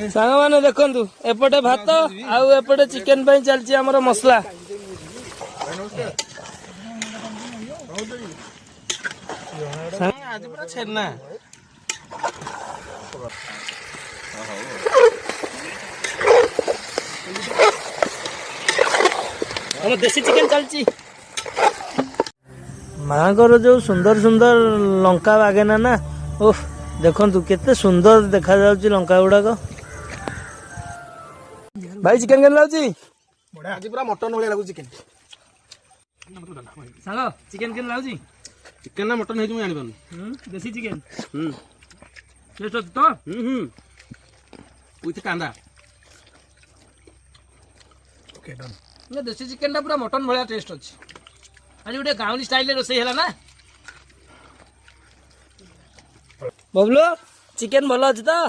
सांग मैंने देखु एपटे भात आउ एपटे चिकेन पे चलती आमर मसला आज पूरा छेना हम देसी चिकेन चलची माँ को जो सुंदर सुंदर लंका बागेना ना ओह देखु केते सुंदर देखा जाउची लंका गुड़ाक भाई चिकेन केन लाउची आज पूरा मटन भलिया लागु चिकेन सालो चिकेन केन लाउची चिकेन ना मटन हेजु जानि पानु देसी चिकेन टेस्ट अछि तो विथ कांदा ओके डन ये देसी चिकेन टा पूरा मटन भलिया टेस्ट अछि आज गोटे गाँवली स्टाइल रे रोसई हैला ना बबलू चिकेन भलो अछि तो